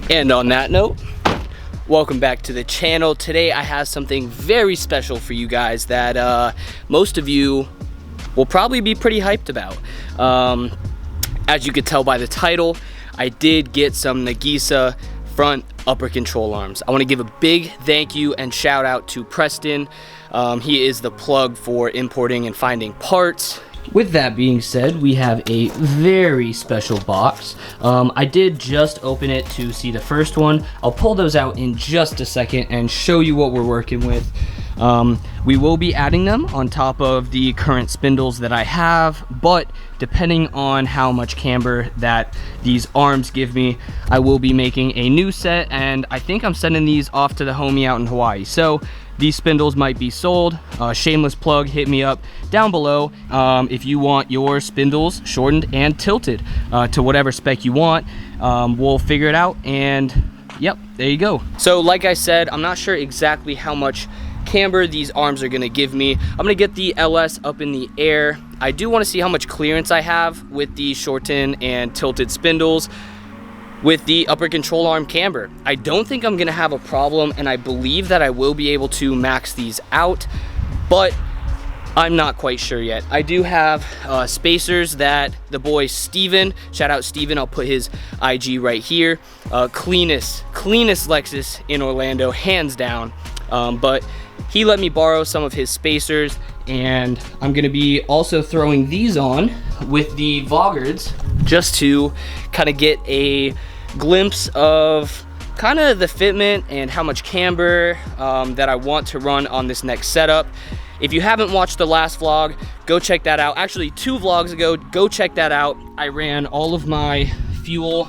And on that note, welcome back to the channel. Today I have something very special for you guys that most of you will probably be pretty hyped about. As you could tell by the title, I did get some Nagisa front upper control arms. I want to give a big thank you and shout out to Preston. He is the plug for importing and finding parts. With that being said, we have a very special box. I did just open it to see the first one. I'll pull those out in just a second and show you what we're working with. We will be adding them on top of the current spindles that I have, but depending on how much camber that these arms give me, I will be making a new set, and I think I'm sending these off to the homie out in Hawaii. So these spindles might be sold. Shameless plug, hit me up down below if you want your spindles shortened and tilted to whatever spec you want. We'll figure it out, and yep, there you go. So like I said, I'm not sure exactly how much camber these arms are gonna give me. I'm gonna get the LS up in the air. I do want to see how much clearance I have with the shortened and tilted spindles with the upper control arm camber. I don't think I'm gonna have a problem, and I believe that I will be able to max these out, but I'm not quite sure yet. I do have spacers that the boy Steven, shout out Steven, I'll put his IG right here, cleanest Lexus in Orlando, hands down. But he let me borrow some of his spacers, and I'm gonna be also throwing these on with the Vaugards just to kind of get a glimpse of kind of the fitment and how much camber that I want to run on this next setup. If you haven't watched the last vlog, go check that out. Actually, 2 vlogs ago, go check that out. I ran all of my fuel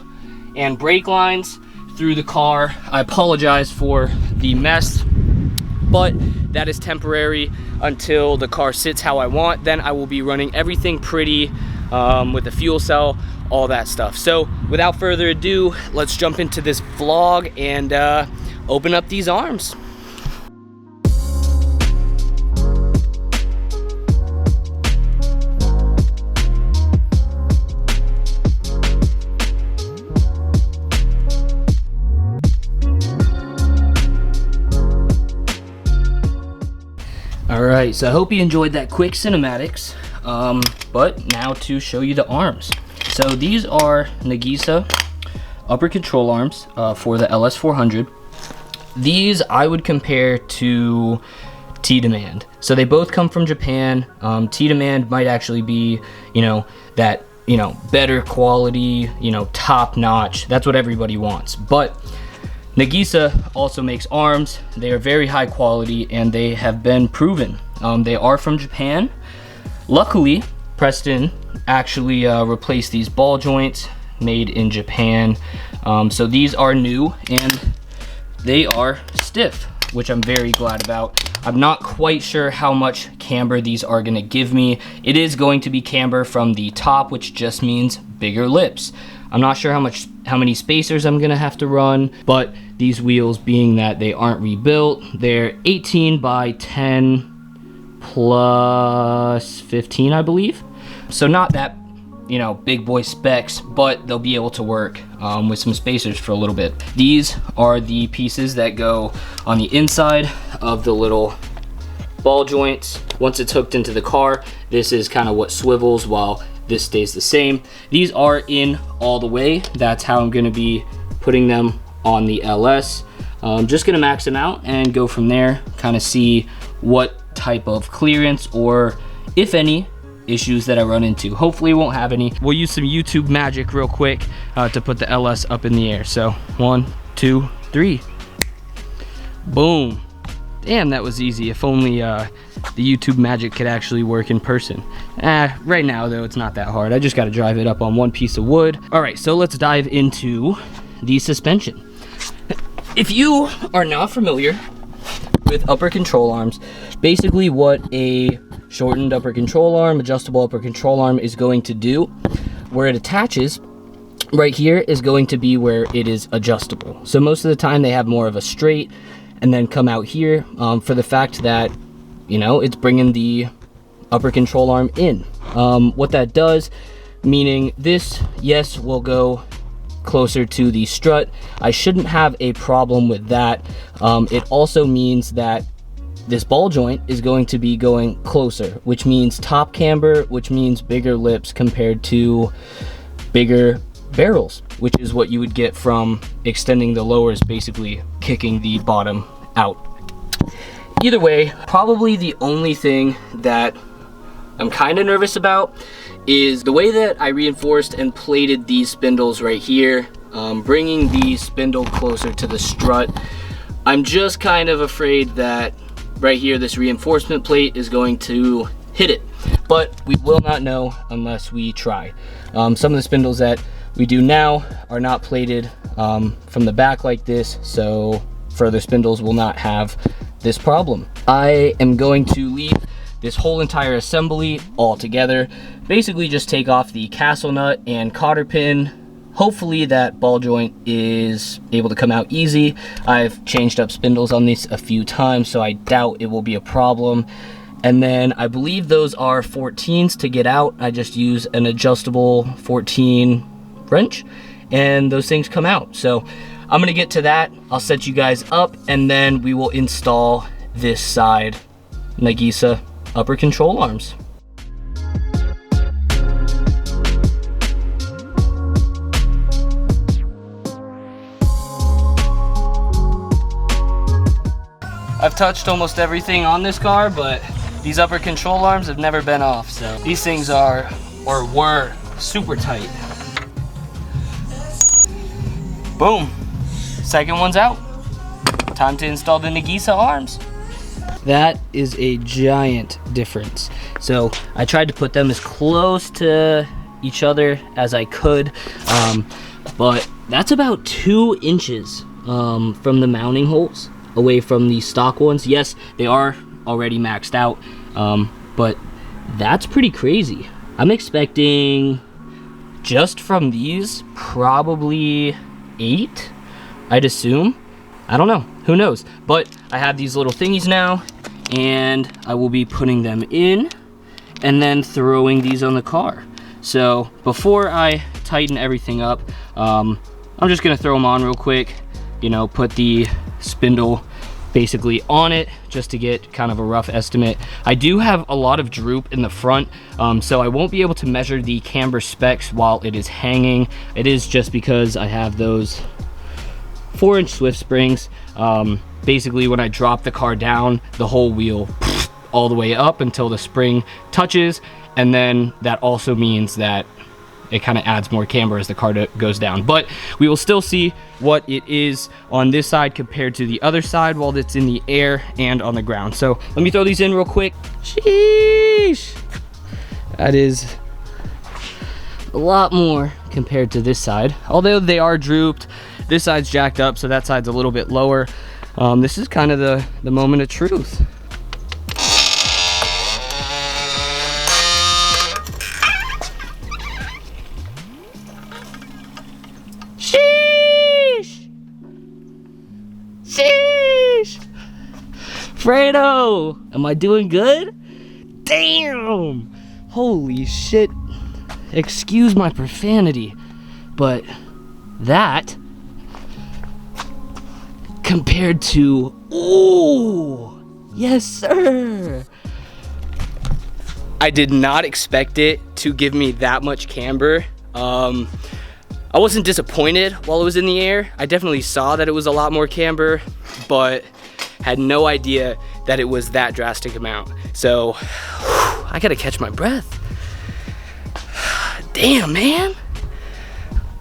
and brake lines through the car. I apologize for the mess, but that is temporary until the car sits how I want. Then I will be running everything pretty with the fuel cell, all that stuff. So without further ado, let's jump into this vlog and open up these arms. Alright, so I hope you enjoyed that quick cinematics, but now to show you the arms. So these are Nagisa upper control arms for the LS400. These I would compare to T-Demand. So they both come from Japan. T-Demand might actually be, that, better quality, top notch. That's what everybody wants. But Nagisa also makes arms. They are very high quality and they have been proven. They are from Japan. Luckily, Preston actually replaced these ball joints made in Japan. So these are new and they are stiff, which I'm very glad about. I'm not quite sure how much camber these are gonna give me. It is going to be camber from the top, which just means bigger lips. I'm not sure how many spacers I'm gonna have to run, but these wheels, being that they aren't rebuilt, they're 18 by 10 plus 15, I believe. So not that, big boy specs, but they'll be able to work with some spacers for a little bit. These are the pieces that go on the inside of the little ball joints. Once it's hooked into the car, this is kind of what swivels while this stays the same. These are in all the way. That's how I'm gonna be putting them on the LS. Just gonna max them out and go from there, kind of see what type of clearance or, if any, issues that I run into. Hopefully won't have any. We'll use some YouTube magic real quick to put the LS up in the air. So 1, 2, 3. Boom. Damn, that was easy. If only the YouTube magic could actually work in person. Right now though, it's not that hard. I just gotta drive it up on one piece of wood. All right, so let's dive into the suspension. If you are not familiar with upper control arms, basically what a shortened upper control arm, adjustable upper control arm is going to do, where it attaches right here is going to be where it is adjustable. So most of the time they have more of a straight and then come out here for the fact that, it's bringing the upper control arm in. What that does, meaning this, yes, will go closer to the strut, I shouldn't have a problem with that. It also means that this ball joint is going to be going closer, which means top camber, which means bigger lips compared to bigger barrels, which is what you would get from extending the lowers, basically kicking the bottom out. Either way, probably the only thing that I'm kind of nervous about is the way that I reinforced and plated these spindles right here, bringing the spindle closer to the strut. I'm just kind of afraid that right here, this reinforcement plate is going to hit it, but we will not know unless we try. Some of the spindles that we do now are not plated from the back like this, so further spindles will not have this problem. I am going to leave this whole entire assembly all together. Basically just take off the castle nut and cotter pin. Hopefully that ball joint is able to come out easy. I've changed up spindles on these a few times, so I doubt it will be a problem. And then I believe those are 14s to get out. I just use an adjustable 14 wrench and those things come out. So I'm gonna get to that. I'll set you guys up and then we will install this side Nagisa upper control arms. I've touched almost everything on this car, but these upper control arms have never been off. So these things are, or were, super tight. Boom, second one's out. Time to install the Nagisa arms. That is a giant difference. So I tried to put them as close to each other as I could, but that's about 2 inches from the mounting holes away from the stock ones. Yes, they are already maxed out, but that's pretty crazy. I'm expecting just from these probably 8, I'd assume. I don't know, who knows? But I have these little thingies now and I will be putting them in and then throwing these on the car. So before I tighten everything up, I'm just gonna throw them on real quick, you know, put the spindle basically on it just to get kind of a rough estimate. I do have a lot of droop in the front, so I won't be able to measure the camber specs while it is hanging. It is just because I have those 4-inch Swift springs. Basically when I drop the car down, the whole wheel all the way up until the spring touches, and then that also means that it kind of adds more camber as the car goes down. But we will still see what it is on this side compared to the other side while it's in the air and on the ground. So let me throw these in real quick. Sheesh. That is a lot more compared to this side. Although they are drooped, this side's jacked up, so that side's a little bit lower. This is kind of the moment of truth. Fredo, am I doing good? Damn! Holy shit. Excuse my profanity, but that compared to, ooh, yes sir. I did not expect it to give me that much camber. I wasn't disappointed while it was in the air. I definitely saw that it was a lot more camber, but had no idea that it was that drastic amount. So I gotta catch my breath. Damn, man.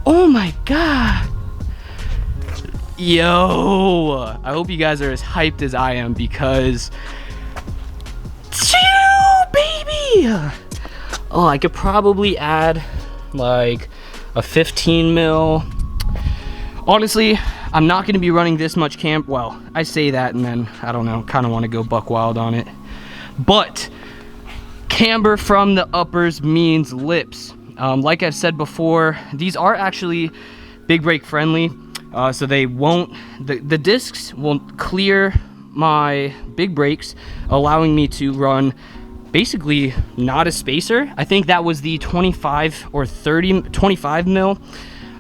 Oh my God. Yo, I hope you guys are as hyped as I am because, baby. Oh, I could probably add like a 15 mil. Honestly, I'm not gonna be running this much camp. Well, I say that and then, I don't know, kind of want to go buck wild on it. But camber from the uppers means lips. Like I've said before, these are actually big brake friendly. So they won't, the discs won't clear my big brakes, allowing me to run basically not a spacer. I think that was the 25 or 25 mil.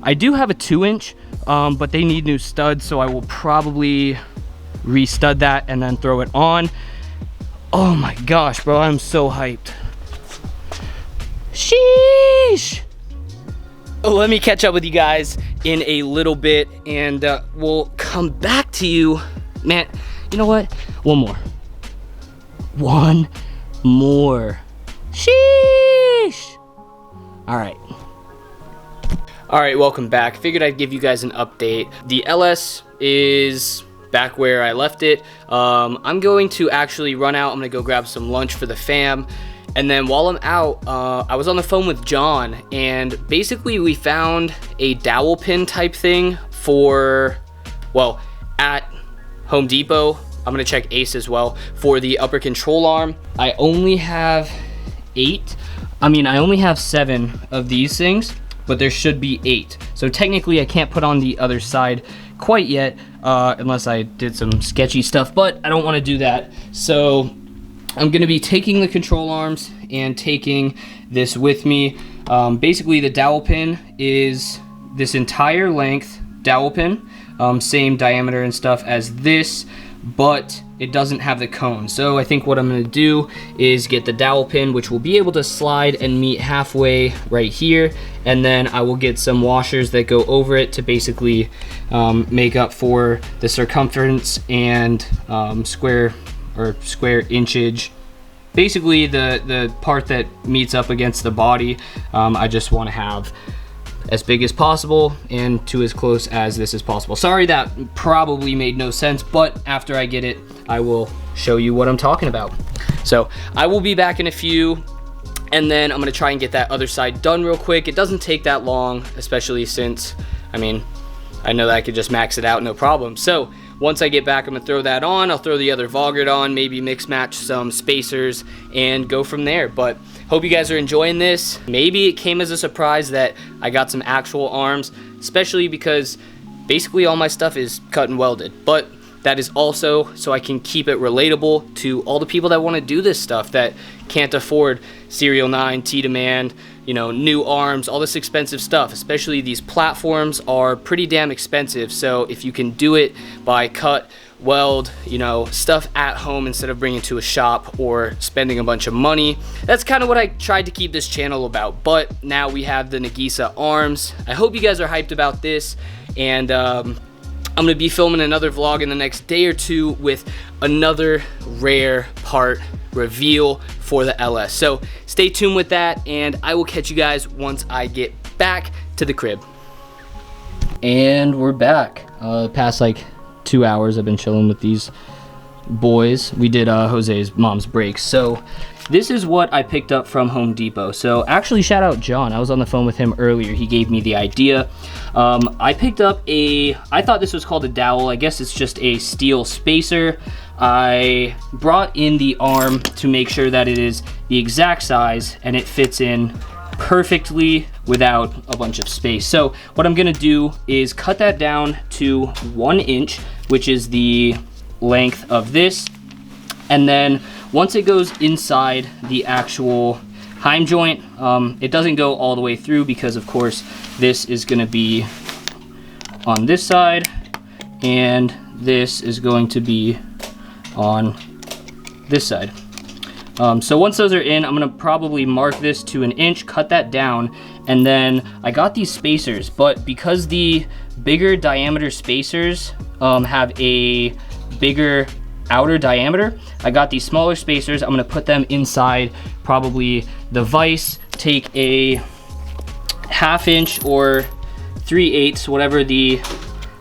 I do have a 2-inch, but they need new studs, so I will probably re-stud that and then throw it on. Oh my gosh, bro, I'm so hyped. Sheesh. Let me catch up with you guys in a little bit, and we'll come back to you. Man, you know what? One more. Sheesh. All right, welcome back. Figured I'd give you guys an update. The LS is back where I left it. I'm going to actually run out. I'm gonna go grab some lunch for the fam. And then while I'm out, I was on the phone with John, and basically we found a dowel pin type thing for, well, at Home Depot. I'm gonna check Ace as well for the upper control arm. I only have 7 of these things, but there should be 8. So technically I can't put on the other side quite yet, unless I did some sketchy stuff, but I don't wanna do that. So I'm gonna be taking the control arms and taking this with me. Basically the dowel pin is this entire length dowel pin, same diameter and stuff as this, but it doesn't have the cone. So I think what I'm gonna do is get the dowel pin, which will be able to slide and meet halfway right here, and then I will get some washers that go over it to basically make up for the circumference and square inchage. Basically the part that meets up against the body, I just want to have as big as possible and to as close as this is possible. Sorry, that probably made no sense, but after I get it, I will show you what I'm talking about. So I will be back in a few, and then I'm gonna try and get that other side done real quick. It doesn't take that long, especially since, I mean, I know that I could just max it out, no problem. So once I get back, I'm gonna throw that on. I'll throw the other Vaugert on, maybe mix match some spacers and go from there. But hope you guys are enjoying this. Maybe it came as a surprise that I got some actual arms, especially because basically all my stuff is cut and welded. But that is also so I can keep it relatable to all the people that wanna do this stuff that can't afford Serial 9, T-Demand, you know, new arms, all this expensive stuff. Especially these platforms are pretty damn expensive. So if you can do it by cut, weld, you know, stuff at home instead of bringing to a shop or spending a bunch of money, that's kind of what I tried to keep this channel about. But now we have the Nagisa arms. I hope you guys are hyped about this, and I'm gonna be filming another vlog in the next day or two with another rare part reveal for the LS. So stay tuned with that, and I will catch you guys once I get back to the crib. And we're back. Past like 2 hours I've been chilling with these boys. We did Jose's mom's brakes. So this is what I picked up from Home Depot. So actually, shout out John. I was on the phone with him earlier. He gave me the idea. I picked up I thought this was called a dowel. I guess it's just a steel spacer. I brought in the arm to make sure that it is the exact size and it fits in perfectly without a bunch of space. So what I'm gonna do is cut that down to 1 inch, which is the length of this. And then once it goes inside the actual heim joint, it doesn't go all the way through because of course this is gonna be on this side and this is going to be on this side. So once those are in, I'm gonna probably mark this to 1 inch, cut that down, and then I got these spacers, but because the bigger diameter spacers have a bigger outer diameter, I got these smaller spacers. I'm gonna put them inside probably the vise, take a 1/2 inch or 3/8, whatever the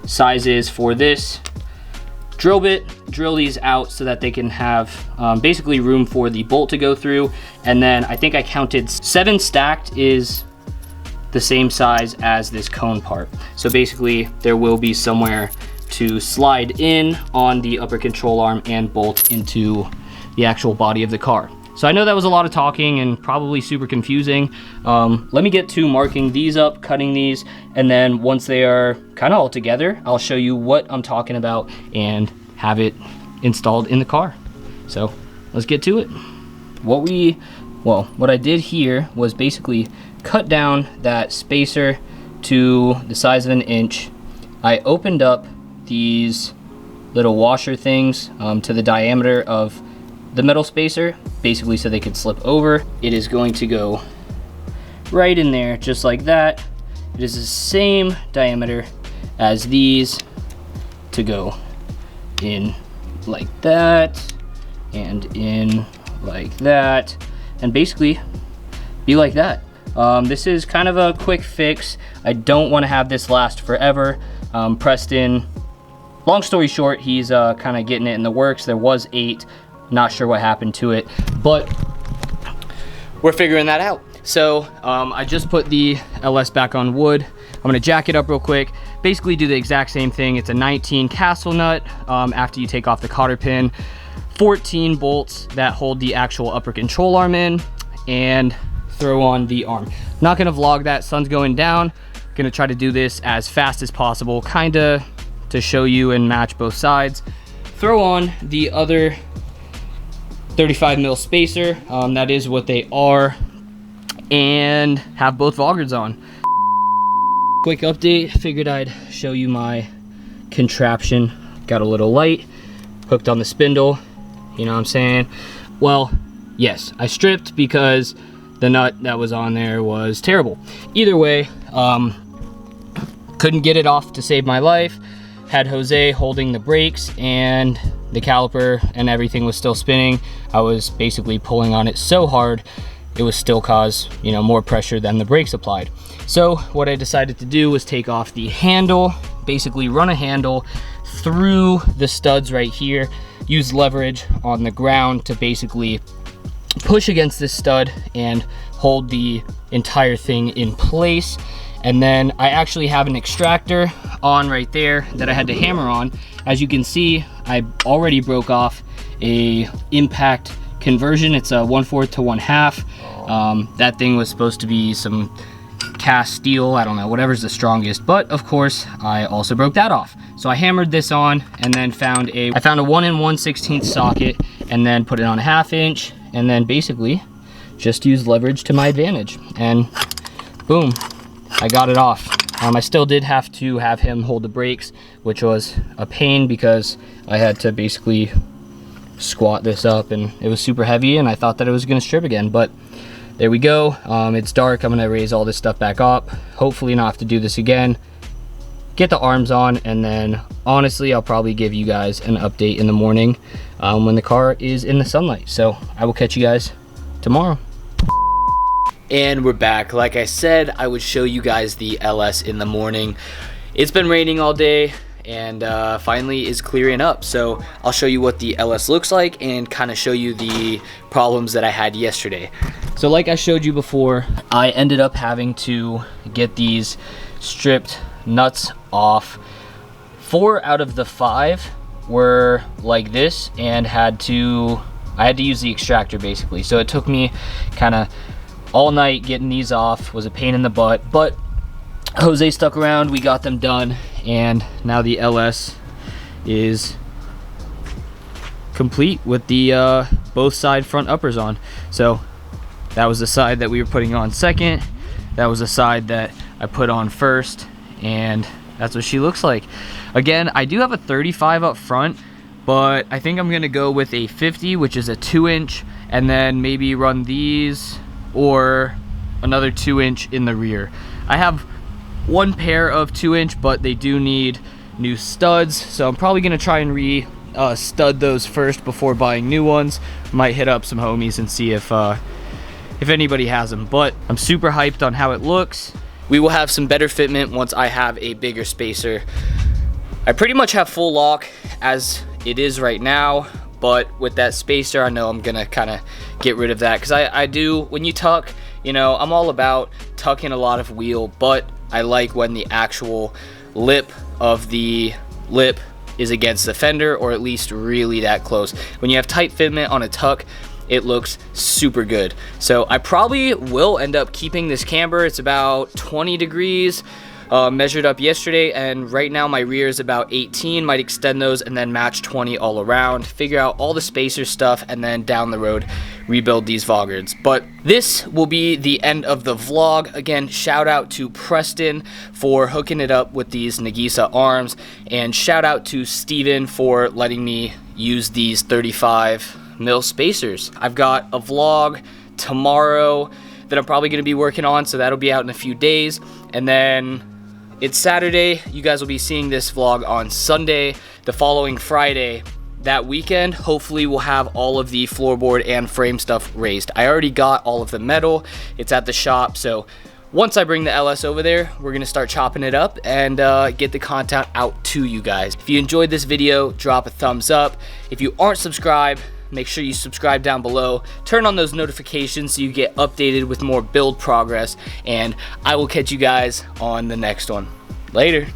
size is for this drill bit, drill these out so that they can have basically room for the bolt to go through. And then I think I counted 7 stacked is the same size as this cone part. So basically there will be somewhere to slide in on the upper control arm and bolt into the actual body of the car. So I know that was a lot of talking and probably super confusing. Let me get to marking these up, cutting these, and then once they are kind of all together, I'll show you what I'm talking about and have it installed in the car. So let's get to it. What I did here was basically cut down that spacer to the size of an inch. I opened up these little washer things to the diameter of the metal spacer, basically so they could slip over. It is going to go right in there, just like that. It is the same diameter as these to go in like that, and in like that, and basically be like that. This is kind of a quick fix. I don't want to have this last forever. Preston, long story short, he's kind of getting it in the works. There was 8, not sure what happened to it, but we're figuring that out. So I just put the LS back on wood. I'm gonna jack it up real quick. Basically do the exact same thing. It's a 19 castle nut after you take off the cotter pin, 14 bolts that hold the actual upper control arm in, and throw on the arm. Not gonna vlog that, sun's going down. Gonna try to do this as fast as possible, kinda to show you and match both sides. Throw on the other 35 mil spacer, that is what they are, and have both vloggers on. Quick update, figured I'd show you my contraption. Got a little light hooked on the spindle, you know what I'm saying? Well, yes, I stripped because the nut that was on there was terrible. Either way, couldn't get it off to save my life. Had Jose holding the brakes, and the caliper and everything was still spinning. I was basically pulling on it so hard it was still cause, you know, more pressure than the brakes applied. So what I decided to do was take off the handle, basically run a handle through the studs right here, use leverage on the ground to basically push against this stud and hold the entire thing in place. And then I actually have an extractor on right there that I had to hammer on. As you can see, I already broke off a impact conversion. It's a 1/4 to 1/2. That thing was supposed to be some cast steel, I don't know, whatever's the strongest, but of course I also broke that off. So I hammered this on and then found a 1 1/16 socket, and then put it on a 1/2 inch, and then basically just used leverage to my advantage, and boom, I got it off. I still did have to have him hold the brakes, which was a pain because I had to basically squat this up, and it was super heavy, and I thought that it was gonna strip again, but there we go. It's dark. I'm gonna raise all this stuff back up, hopefully not have to do this again, get the arms on, and then honestly I'll probably give you guys an update in the morning when the car is in the sunlight. So I will catch you guys tomorrow. And we're back. Like I said, I would show you guys the LS in the morning. It's been raining all day, and finally is clearing up. So I'll show you what the LS looks like and kind of show you the problems that I had yesterday. So like I showed you before, I ended up having to get these stripped nuts off. 4 out of the 5 were like this, and I had to use the extractor basically. So it took me kind of all night getting these off, was a pain in the butt, but Jose stuck around, we got them done, and now the LS is complete with the both side front uppers on. So that was the side that we were putting on second, that was the side that I put on first, and that's what she looks like. Again, I do have a 35 up front, but I think I'm gonna go with a 50, which is a 2-inch, and then maybe run these or another 2-inch in the rear. I have one pair of 2-inch, but they do need new studs, so I'm probably gonna try and stud those first before buying new ones. Might hit up some homies and see if anybody has them, but I'm super hyped on how it looks. We will have some better fitment once I have a bigger spacer. I pretty much have full lock as it is right now, but with that spacer, I know I'm gonna kind of get rid of that, because I do, when you tuck, you know, I'm all about tucking a lot of wheel, but I like when the actual lip of the lip is against the fender, or at least really that close. When you have tight fitment on a tuck, it looks super good. So I probably will end up keeping this camber. It's about 20 degrees, Measured up yesterday, and right now my rear is about 18. Might extend those and then match 20 all around. Figure out all the spacer stuff, and then down the road rebuild these Vaugards. But this will be the end of the vlog. Again, shout out to Preston for hooking it up with these Nagisa arms, and shout out to Steven for letting me use these 35mm spacers. I've got a vlog tomorrow that I'm probably going to be working on, so that'll be out in a few days. And then it's Saturday. You guys will be seeing this vlog on Sunday. The following Friday, that weekend, hopefully we'll have all of the floorboard and frame stuff raised. I already got all of the metal. It's at the shop, so once I bring the LS over there, we're gonna start chopping it up and get the content out to you guys. If you enjoyed this video, drop a thumbs up. If you aren't subscribed, make sure you subscribe down below. Turn on those notifications so you get updated with more build progress, and I will catch you guys on the next one. Later.